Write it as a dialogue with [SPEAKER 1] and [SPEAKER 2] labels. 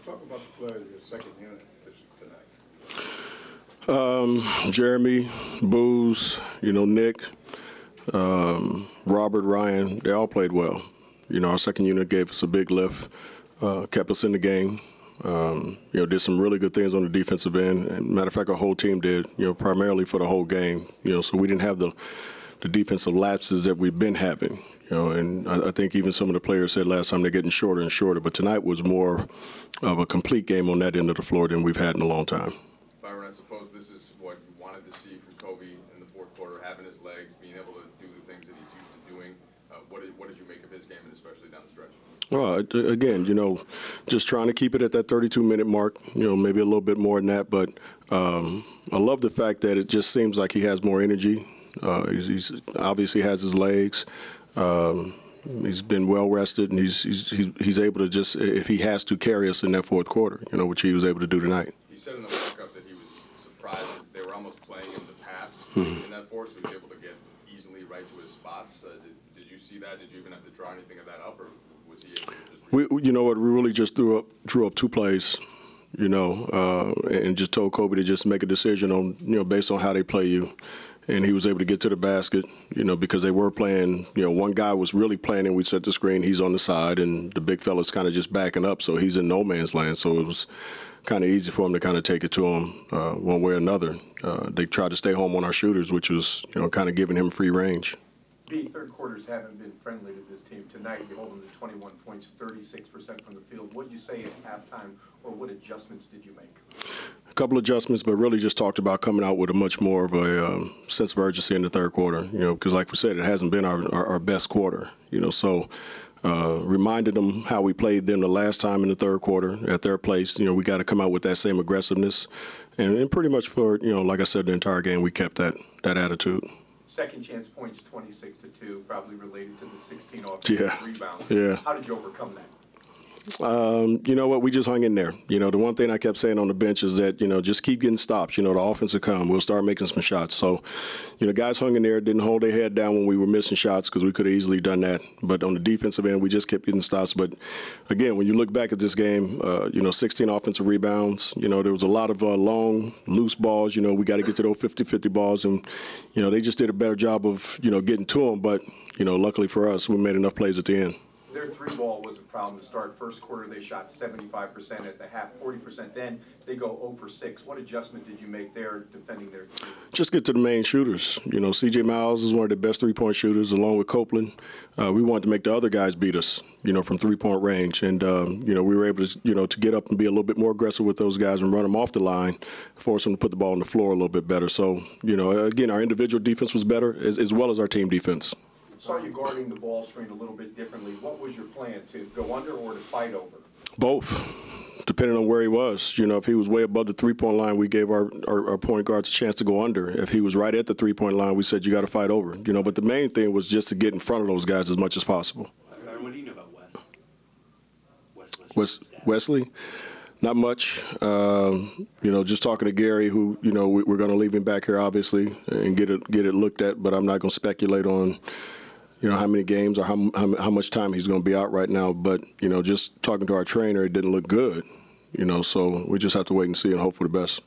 [SPEAKER 1] Talk about the players of your second unit tonight.
[SPEAKER 2] Jeremy, Booz, Nick, Robert, Ryan, they all played well. Our second unit gave us a big lift, kept us in the game. Did some really good things on the defensive end. And matter of fact, our whole team did, primarily for the whole game. So we didn't have the defensive lapses that we've been having. And I think even some of the players said last time they're getting shorter and shorter. But tonight was more of a complete game on that end of the floor than we've had in a long time.
[SPEAKER 3] Byron, I suppose this is what you wanted to see from Kobe in the fourth quarter, having his legs, being able to do the things that he's used to doing. What did you make of his game, and especially down the stretch?
[SPEAKER 2] Well, again, just trying to keep it at that 32-minute mark, maybe a little bit more than that. But I love the fact that it just seems like he has more energy. He's obviously has his legs. He's been well rested, and he's able to just, if he has to, carry us in that fourth quarter, which he was able to do tonight.
[SPEAKER 3] He said in the walk-up that he was surprised that they were almost playing him to pass in that fourth, so he was able to get easily right to his spots. Did you see that? Did you even have to draw anything of that up, or was he able to just?
[SPEAKER 2] We really just drew up two plays, and just told Kobe to just make a decision on, based on how they play you. And he was able to get to the basket, because they were playing, one guy was really playing, and we set the screen, he's on the side, and the big fella's kind of just backing up, so he's in no man's land. So it was kind of easy for him to kind of take it to him one way or another. They tried to stay home on our shooters, which was, kind of giving him free range.
[SPEAKER 4] The third quarters haven't been friendly to this team. Tonight, you hold them to 21 points, 36% from the field. What did you say at halftime, or what adjustments did you make?
[SPEAKER 2] A couple adjustments, but really just talked about coming out with a much more of a sense of urgency in the third quarter, because like we said, it hasn't been our best quarter, so reminded them how we played them the last time in the third quarter at their place. We got to come out with that same aggressiveness. And pretty much for, like I said, the entire game, we kept that attitude.
[SPEAKER 4] Second chance points, 26-2, probably related to the 16 offensive rebounds.
[SPEAKER 2] Yeah.
[SPEAKER 4] How did you overcome that?
[SPEAKER 2] You know what? We just hung in there. The one thing I kept saying on the bench is that, just keep getting stops. The offense will come. We'll start making some shots. So, guys hung in there, didn't hold their head down when we were missing shots, because we could have easily done that. But on the defensive end, we just kept getting stops. But, again, when you look back at this game, 16 offensive rebounds. There was a lot of long, loose balls. We got to get to those 50-50 balls. And, they just did a better job of, getting to them. But, luckily for us, we made enough plays at the end.
[SPEAKER 4] Their three-ball was a problem to start. First quarter, they shot 75% at the half, 40%. Then they go 0 for 6. What adjustment did you make there defending their three?
[SPEAKER 2] Just get to the main shooters. C.J. Miles is one of the best three-point shooters, along with Copeland. We wanted to make the other guys beat us, from three-point range. And, we were able to, to get up and be a little bit more aggressive with those guys and run them off the line, force them to put the ball on the floor a little bit better. So, again, our individual defense was better, as well as our team defense.
[SPEAKER 4] Saw you guarding the ball screen a little bit differently. What was your plan, to go under or to fight over?
[SPEAKER 2] Both, depending on where he was. If he was way above the three-point line, we gave our point guards a chance to go under. If he was right at the three-point line, we said you got to fight over. But the main thing was just to get in front of those guys as much as possible.
[SPEAKER 5] What do you know about Wes?
[SPEAKER 2] Wesley? Not much. Just talking to Gary, who, we're going to leave him back here, obviously, and get it looked at. But I'm not going to speculate on, how many games or how much time he's going to be out right now. But, just talking to our trainer, it didn't look good, so we just have to wait and see and hope for the best.